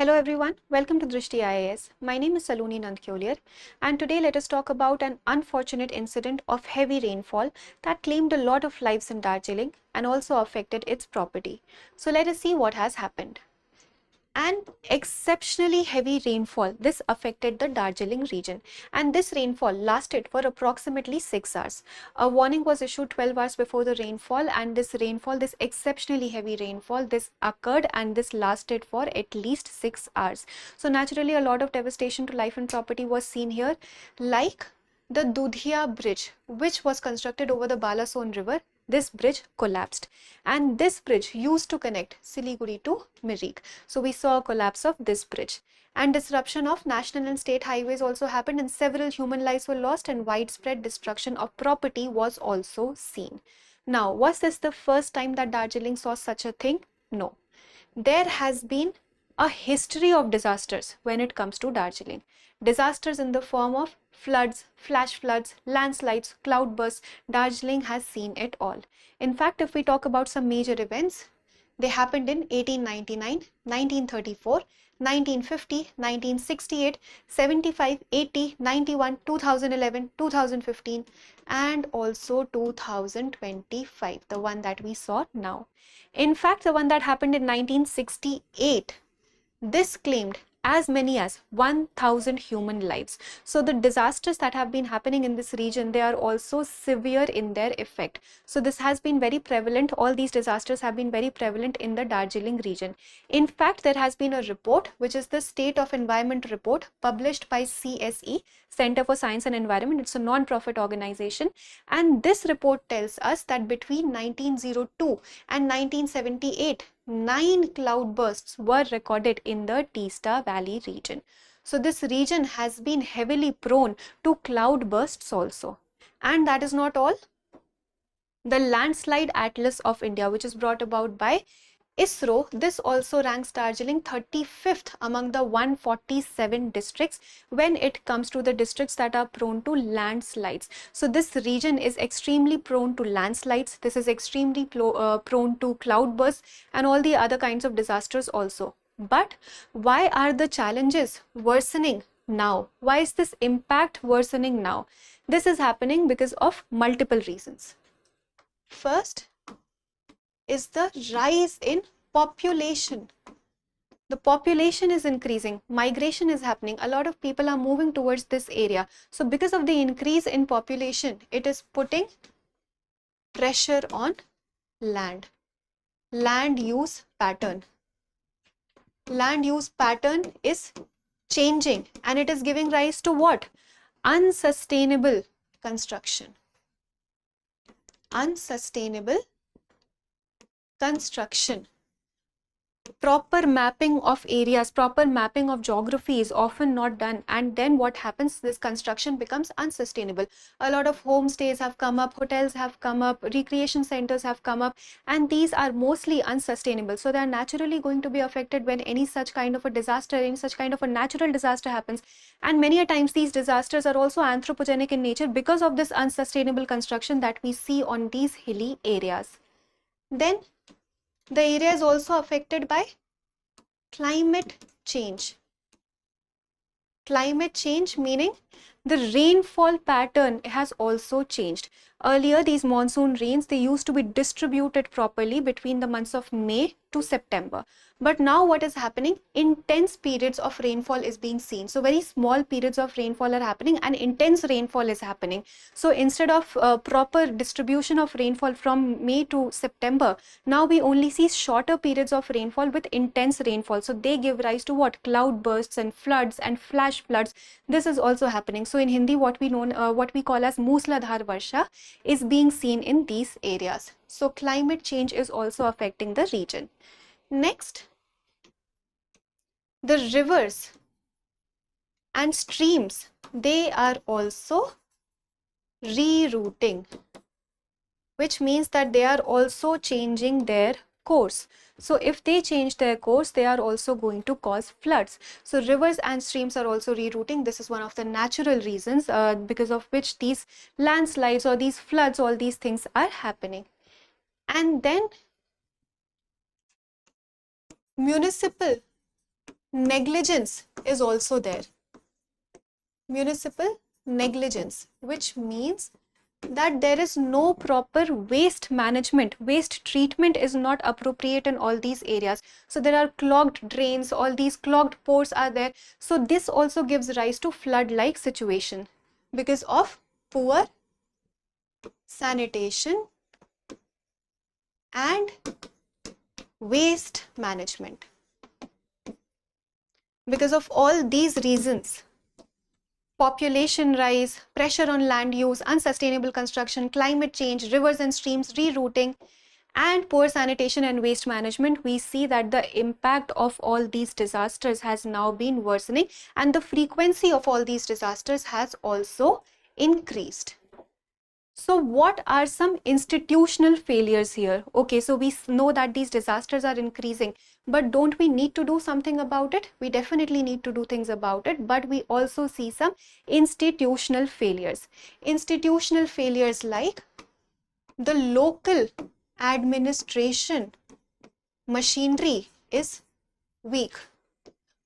Hello everyone, welcome to Drishti IAS. My name is Saloni Nandkyoliar and today let us talk about an unfortunate incident of heavy rainfall that claimed a lot of lives in Darjeeling and also affected its property. So let us see what has happened. An exceptionally heavy rainfall. This affected the Darjeeling region, and this rainfall lasted for approximately 6 hours. A warning was issued 12 hours before the rainfall, and this exceptionally heavy rainfall, this occurred and this lasted for at least 6 hours. So naturally a lot of devastation to life and property was seen here, like the Dudhia bridge, which was constructed over the Balason river. This bridge collapsed, and this bridge used to connect Siliguri to Mirik. So we saw a collapse of this bridge, and disruption of national and state highways also happened, and several human lives were lost and widespread destruction of property was also seen. Now, was this the first time that Darjeeling saw such a thing? No. There has been a history of disasters when it comes to Darjeeling. Disasters in the form of floods, flash floods, landslides, cloudbursts. Darjeeling has seen it all. In fact, if we talk about some major events, they happened in 1899, 1934, 1950, 1968, 75, 80, 91, 2011, 2015 and also 2025, the one that we saw now. In fact, the one that happened in 1968, this claimed as many as 1,000 human lives. So the disasters that have been happening in this region, they are also severe in their effect. So this has been very prevalent. All these disasters have been very prevalent in the Darjeeling region. In fact, there has been a report, which is the State of Environment report, published by CSE, Center for Science and Environment. It's a non-profit organization, and this report tells us that between 1902 and 1978, 9 cloudbursts were recorded in the Teesta Valley region. So this region has been heavily prone to cloudbursts also. And that is not all. The Landslide Atlas of India, which is brought about by ISRO, this also ranks Darjeeling 35th among the 147 districts when it comes to the districts that are prone to landslides. So this region is extremely prone to landslides. This is extremely prone to cloudbursts and all the other kinds of disasters also. But why are the challenges worsening now? Why is this impact worsening now? This is happening because of multiple reasons. First is the rise in population. The population is increasing, migration is happening, a lot of people are moving towards this area. So because of the increase in population, it is putting pressure on land use pattern. Land use pattern is changing, and it is giving rise to what? Unsustainable construction. Unsustainable construction. Proper mapping of areas, proper mapping of geography is often not done, and then what happens? This construction becomes unsustainable. A lot of homestays have come up, hotels have come up, recreation centers have come up, and these are mostly unsustainable. So they are naturally going to be affected when any such kind of a disaster, any such kind of a natural disaster happens. And many a times these disasters are also anthropogenic in nature because of this unsustainable construction that we see on these hilly areas. Then the area is also affected by climate change. Climate change meaning the rainfall pattern has also changed. Earlier, these monsoon rains, they used to be distributed properly between the months of May to September. But now what is happening? Intense periods of rainfall is being seen. So very small periods of rainfall are happening and intense rainfall is happening. So instead of proper distribution of rainfall from May to September, now we only see shorter periods of rainfall with intense rainfall. So they give rise to what? Cloud bursts and floods and flash floods. This is also happening. So in Hindi, what we call as Moosladhar Varsha is being seen in these areas. So climate change is also affecting the region. Next, the rivers and streams, they are also rerouting, which means that they are also changing their course. So if they change their course, they are also going to cause floods. So rivers and streams are also rerouting. This is one of the natural reasons because of which these landslides or these floods, all these things are happening. And then municipal negligence is also there. Municipal negligence, which means that there is no proper waste management. Waste treatment is not appropriate in all these areas. So there are clogged drains, all these clogged pores are there. So this also gives rise to flood-like situation because of poor sanitation and waste management. Because of all these reasons, population rise, pressure on land use, unsustainable construction, climate change, rivers and streams rerouting, and poor sanitation and waste management, we see that the impact of all these disasters has now been worsening, and the frequency of all these disasters has also increased. So what are some institutional failures here? Okay, so we know that these disasters are increasing, but don't we need to do something about it? We definitely need to do things about it, but we also see some institutional failures. Institutional failures like the local administration machinery is weak.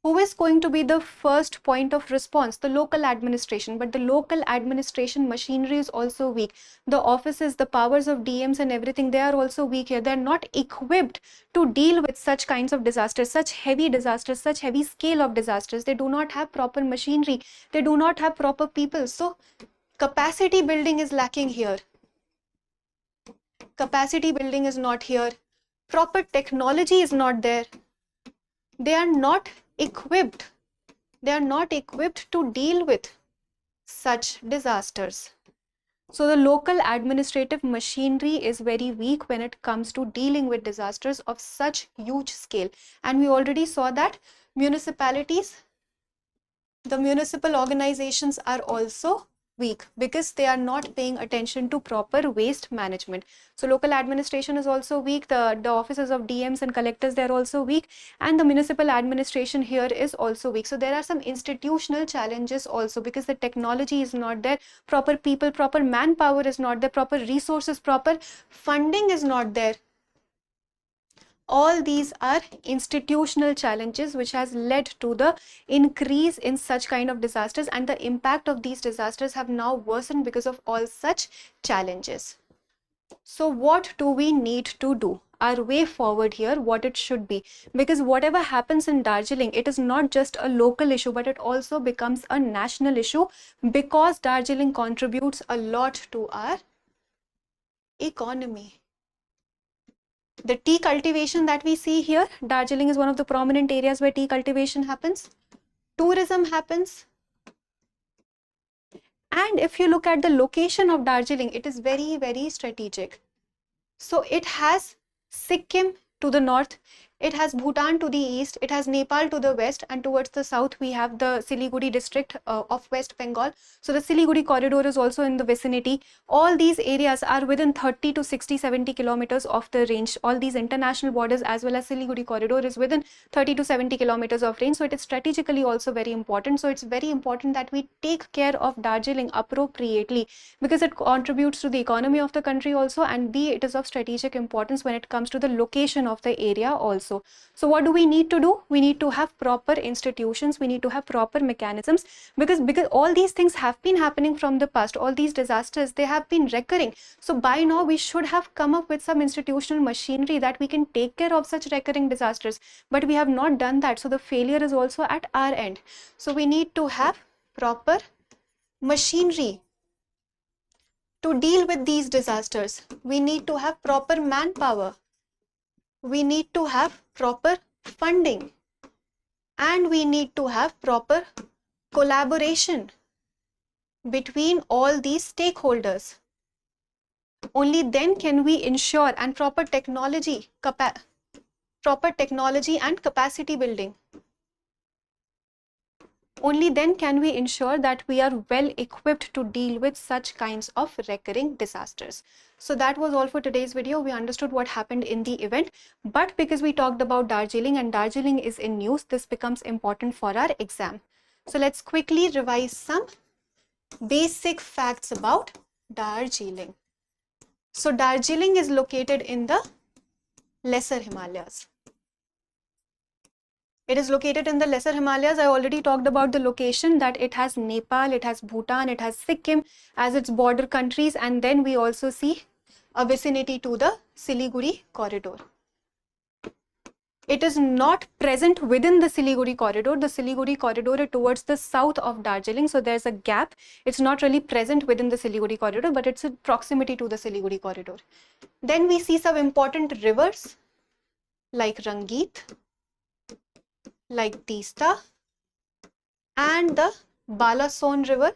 Who is going to be the first point of response? The local administration, but the local administration machinery is also weak. The offices, the powers of DMs and everything, they are also weak here. They are not equipped to deal with such kinds of disasters, such heavy disasters, such heavy scale of disasters. They do not have proper machinery. They do not have proper people. So capacity building is lacking here. Capacity building is not here. Proper technology is not there. They are not equipped. They are not equipped to deal with such disasters. So the local administrative machinery is very weak when it comes to dealing with disasters of such huge scale. And we already saw that municipalities, the municipal organizations are also weak because they are not paying attention to proper waste management. So local administration is also weak, the offices of DMs and collectors, they are also weak, and the municipal administration here is also weak. So there are some institutional challenges also because the technology is not there, proper people, proper manpower is not there, proper resources, proper funding is not there. All these are institutional challenges which has led to the increase in such kind of disasters, and the impact of these disasters have now worsened because of all such challenges. So what do we need to do? Our way forward here, what it should be, because whatever happens in Darjeeling, it is not just a local issue, but it also becomes a national issue because Darjeeling contributes a lot to our economy. The tea cultivation that we see here, Darjeeling is one of the prominent areas where tea cultivation happens. Tourism happens. And if you look at the location of Darjeeling, it is very, very strategic. So it has Sikkim to the north, it has Bhutan to the east, it has Nepal to the west, and towards the south we have the Siliguri district of West Bengal. So the Siliguri corridor is also in the vicinity. All these areas are within 30 to 60, 70 kilometers of the range. All these international borders as well as Siliguri corridor is within 30 to 70 kilometers of range. So it is strategically also very important. So it's very important that we take care of Darjeeling appropriately because it contributes to the economy of the country also, and B, it is of strategic importance when it comes to the location of the area also. So what do we need to do? We need to have proper institutions, we need to have proper mechanisms, because all these things have been happening from the past. All these disasters, they have been recurring. So by now we should have come up with some institutional machinery that we can take care of such recurring disasters, but we have not done that. So the failure is also at our end. So we need to have proper machinery to deal with these disasters. We need to have proper manpower. We need to have proper funding, and we need to have proper collaboration between all these stakeholders. Only then can we ensure, and proper technology and capacity building. Only then can we ensure that we are well equipped to deal with such kinds of recurring disasters. So that was all for today's video. We understood what happened in the event, but because we talked about Darjeeling and Darjeeling is in news, this becomes important for our exam. So let's quickly revise some basic facts about Darjeeling. So Darjeeling is located in the Lesser Himalayas. It is located in the Lesser Himalayas. I already talked about the location, that it has Nepal, it has Bhutan, it has Sikkim as its border countries, and then we also see a vicinity to the Siliguri corridor. It is not present within the Siliguri corridor. The Siliguri corridor is towards the south of Darjeeling, so there's a gap. It's not really present within the Siliguri corridor, but it's in proximity to the Siliguri corridor. Then we see some important rivers like Rangit, like Teesta, and the Balason river.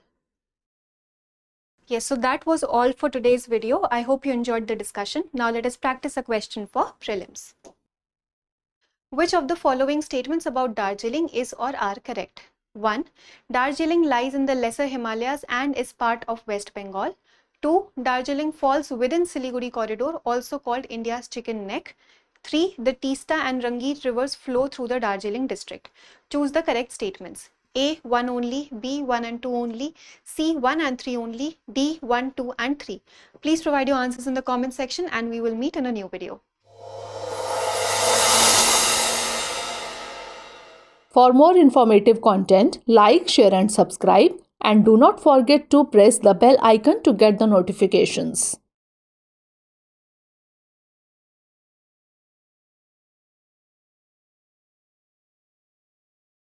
Yes, so that was all for today's video. I hope you enjoyed the discussion. Now let us practice a question for prelims. Which of the following statements about Darjeeling is or are correct? 1. Darjeeling lies in the Lesser Himalayas and is part of West Bengal. 2. Darjeeling falls within Siliguri corridor, also called India's chicken neck. 3. The Teesta and Rangit rivers flow through the Darjeeling district. Choose the correct statements. A. 1 only, B. 1 and 2 only, C. 1 and 3 only, D. 1, 2 and 3. Please provide your answers in the comment section and we will meet in a new video. For more informative content, like, share and subscribe, and do not forget to press the bell icon to get the notifications.